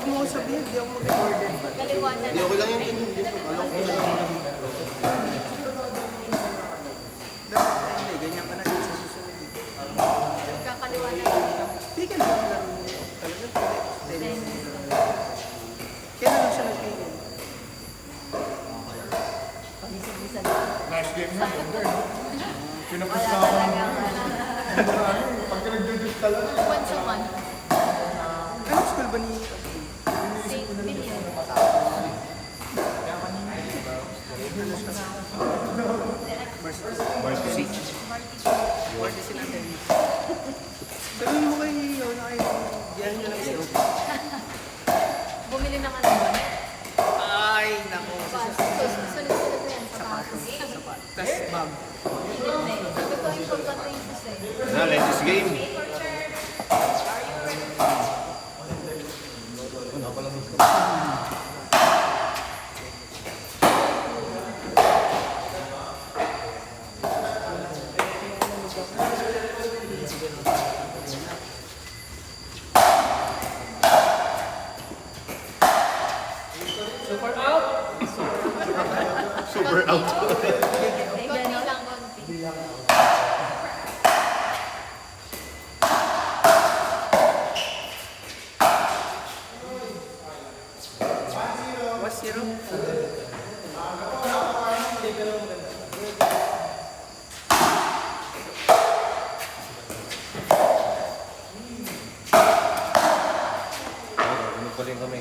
mo ako sabihin, hindi ako mag-order. Kaliwanan. Hindi, okay lang yung hindi mo. Alam ko na lang. Dapat hindi, ganyan ka na din sa susunod. Kakaliwanan. Hindi ka na lang laro talaga. Tennis. Kailan lang siya nagpigil? Bisig-bisa na. Nice game na, Wonder. Pinapos Wala na ako. talaga. Pagka nag-judge talaga. Once a month. Anong school ba ni... St. Million. Varsity. Varsity na tennis. Sabihin mo kay Iyo na kayo, diyan nyo lang siya. Bumili na ka naman. Ay, nako. Sulit-sulit na yan. Sapatos. Tas bag. Hindi. Sabi ko, importante yung sus eh. Na, let's game. Super out. Konti lang, konti. Was zero? Ano pa rin kami?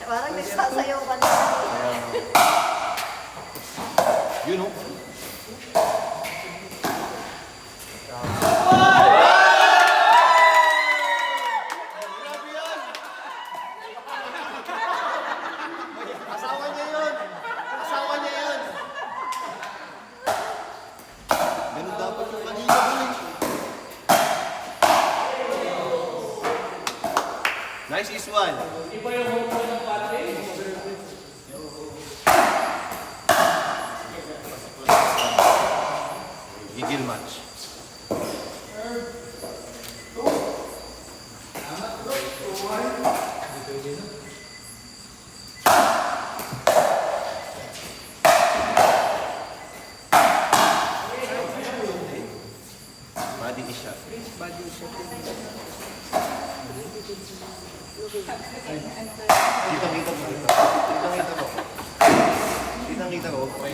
Parang nagsasayaw ka na. Yun o. Asawa niya yun! Asawa niya yun! Ganun dapat yung kanina ko eh. Nice is one. Gigil match. Body is shot. Body shot. Kitang-kita mo. Kitang-kita mo. Kitang-kita ko. Okay.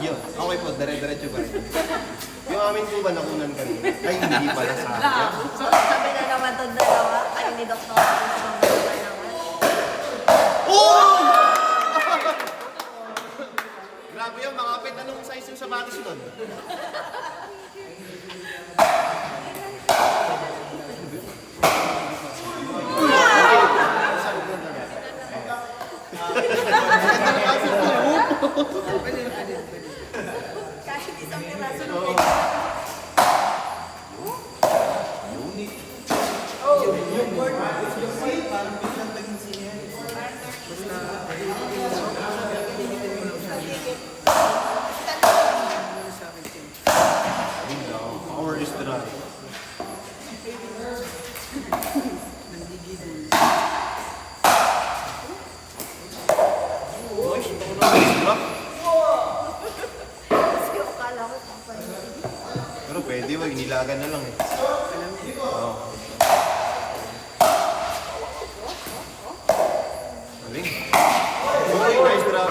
Yun. Okay po, dire-diretso pa rin. Yung amin po ba nakunan kanina? Ay, hindi pala sa akin. So, sabi na naman itong dalawa. Ay, ni Dr. Sabi naman. Oh! Grabe yun, mga pet. Anong size yung sapatos nun? Kahit isang piraso ng Yung board, yung board, parang biglang naging senior. Basta, pilitin mo lang siya. Ano sa akin, Tim? Ayun lang. Power is dry. Nandigigil. Boy, ito ko na. Diba? Kasi akala ko papalit. Pero pwede, wag. Nilagan na lang eh. Oo. Galing. Uy, nice drop.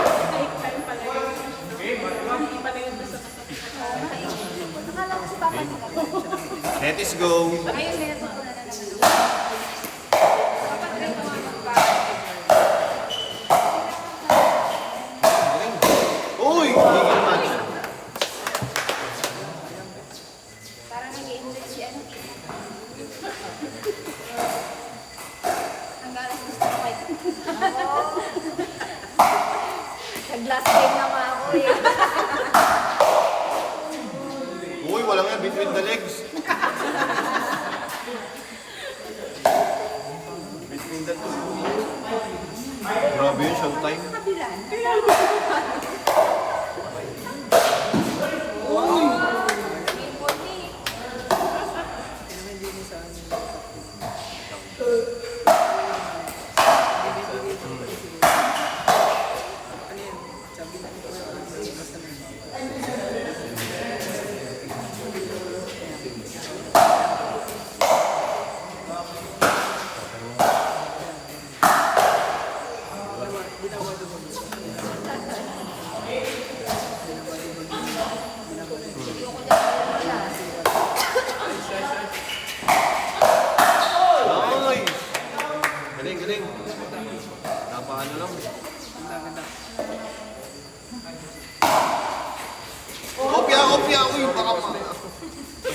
Akala ko si Papa nila. Let us go. Ayun, meron ko na naman. Galing. Uy! Gigil match. Parang nag-i-enjoy si ano. Ang galas gusto ko kayo. Nag-last game na nga ako eh. Uy, walang yan between the legs. Between the two. Grabe yun, showtime. Game for me. Hindi mo sa amin.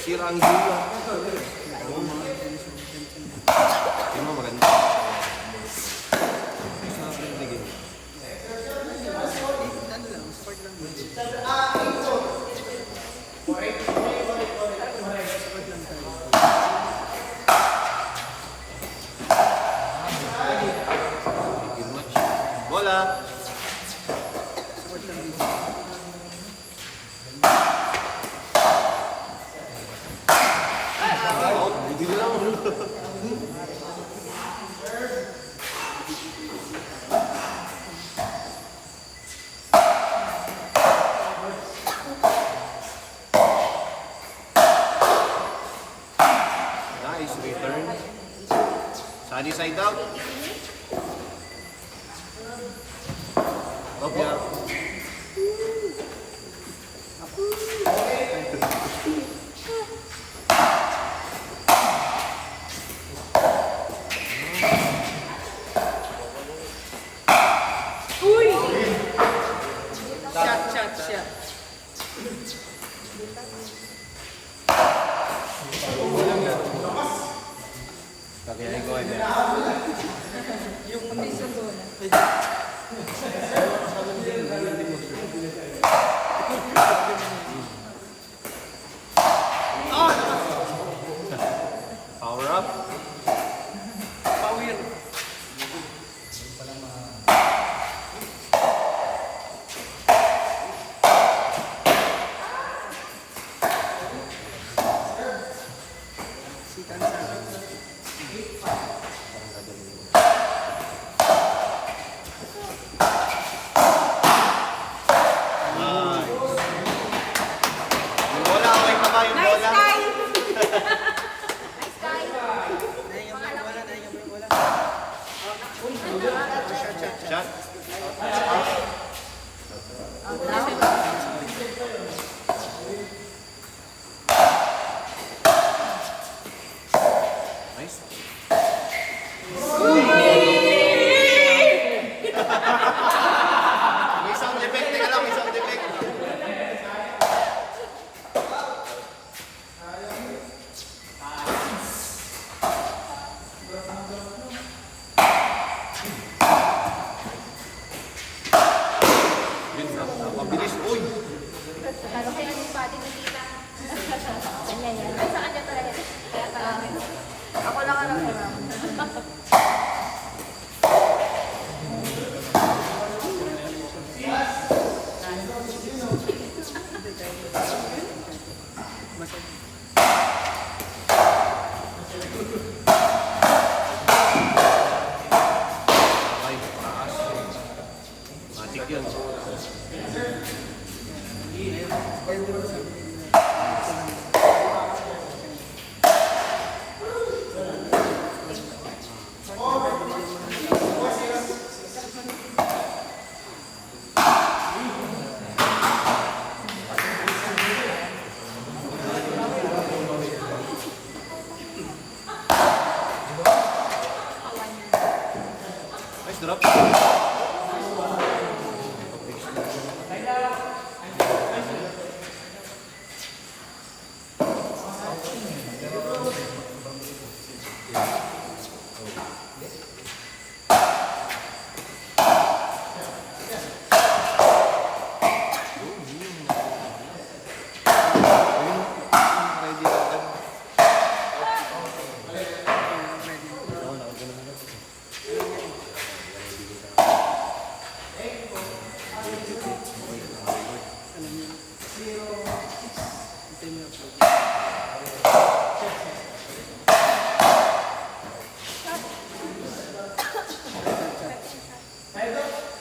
Sira ang hila. Tingnan mo maganda. Ligin. Ano lang, sport lang. Bola. Sport lang dito. Out. Hindi lang. Nice return. Sunny side out. Kopya. Shot. Kaya ko ay power up. Power. Sikan sa Yung bola, okay pa ba yung bola? Shot. Nice. May sound effect. Teka lang, may sound effect. Yun na, napabilis. Uy! Ano kaya yung pati ni Tita? Kanya yan. Ay, sa kanya talaga. Kaya talaga. Ako lang alam ko lang. Ay, taas. Matik yun. Nice drop. Ready agad.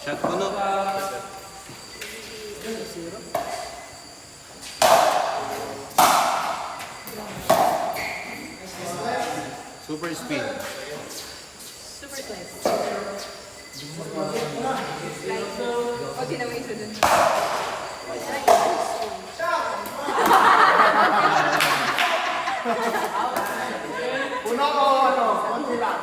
Shot puno. Super speed. Super class. O, tinaway siya dun. Una ko, konti lang.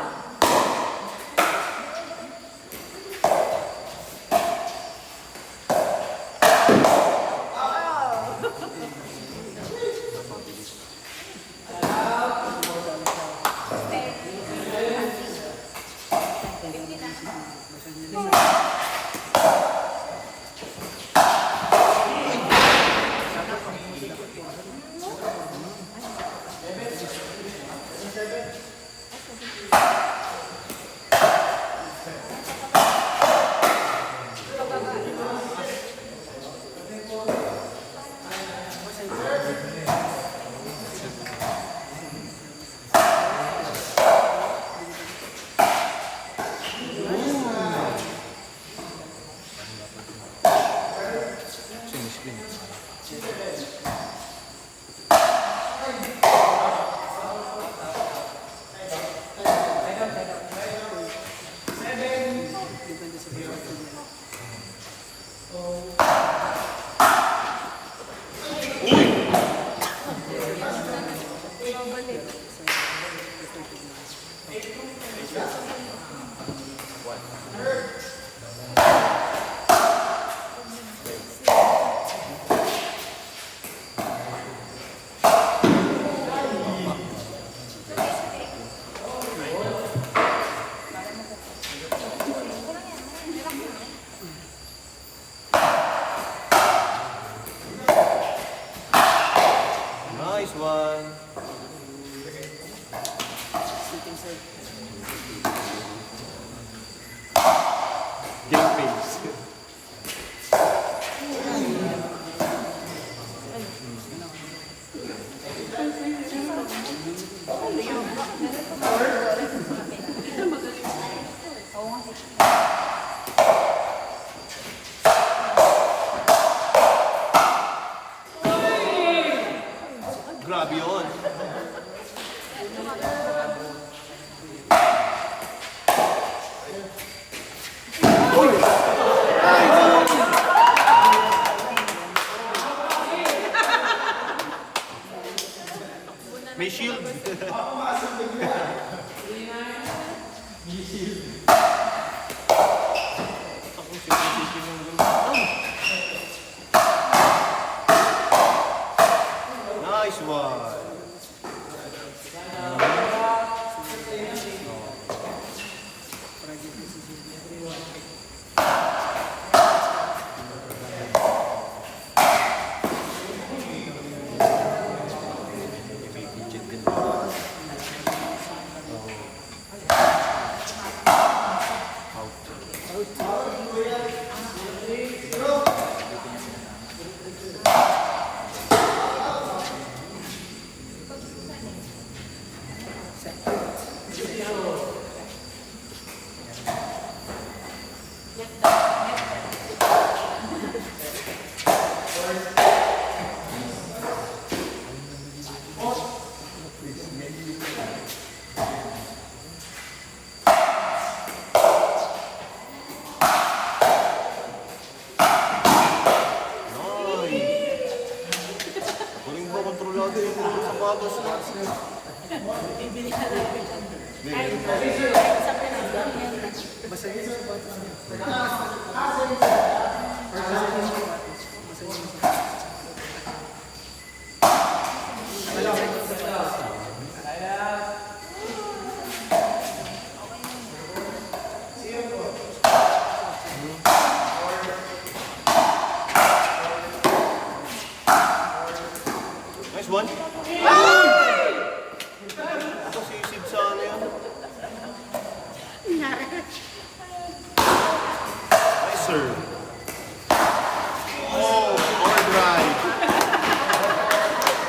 Depende sa result nila. Nice one. Sitting side. Game face. Grabe yun. May shield. Ako sipin yung nice one. Galing ba kontrolado yung sapatos? Bibili ka namin. Basta yun sa sapatos niya. Basta yun sa Nice one. Ito sisid sa ano yan. Nice sir. Oh, overdrive.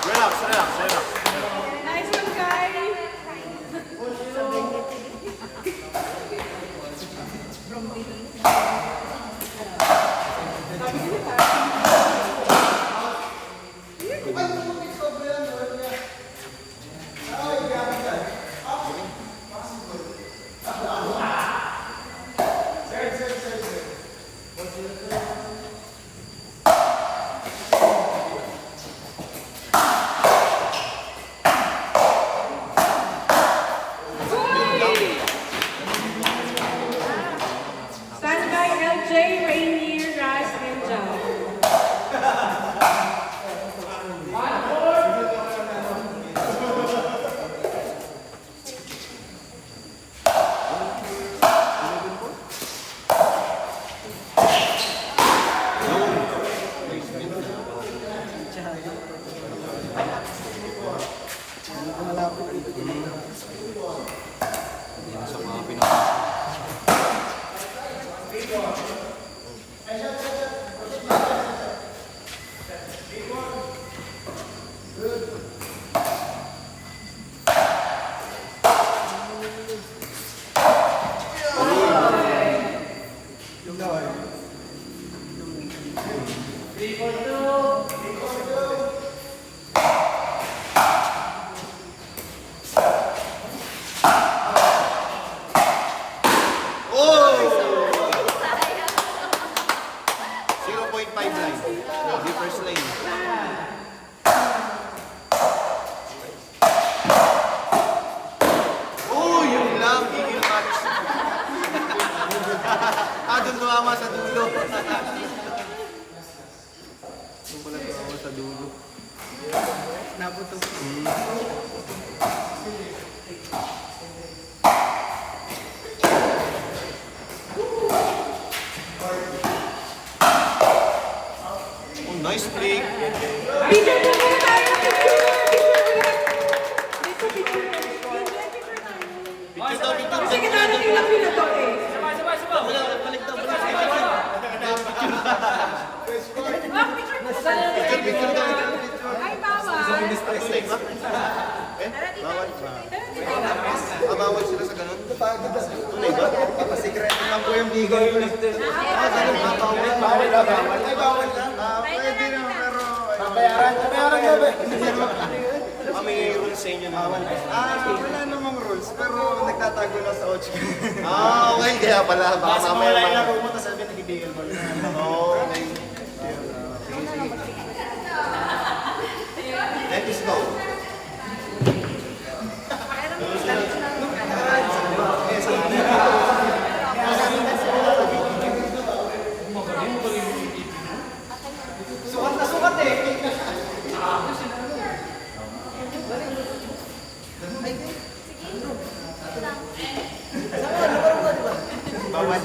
Relax, relax, relax. Nice one, guys! Noise break. Picture po muna tayo. Dito, picture. Picture daw, picture. Sige, darating lang yun na to eh. Picture daw. Ay, bawal. Tunay ba? Eh? Bawal. Bawal sila sa ganun? Tunay ba? Papasikreto lang po yung bigay ko. Bawal na, bawal. Ay, bawal na. Pwede na, pero... Bayaran ka ba? May rules sa inyo na. Wala namang rules, pero nagtatago na sa 8. Okay. Kaya pala. Baka mamaya Wala yung mo, tapos sabi nagibigil mo. Okay. Let us go. Sukat na sukat eh. Bawal.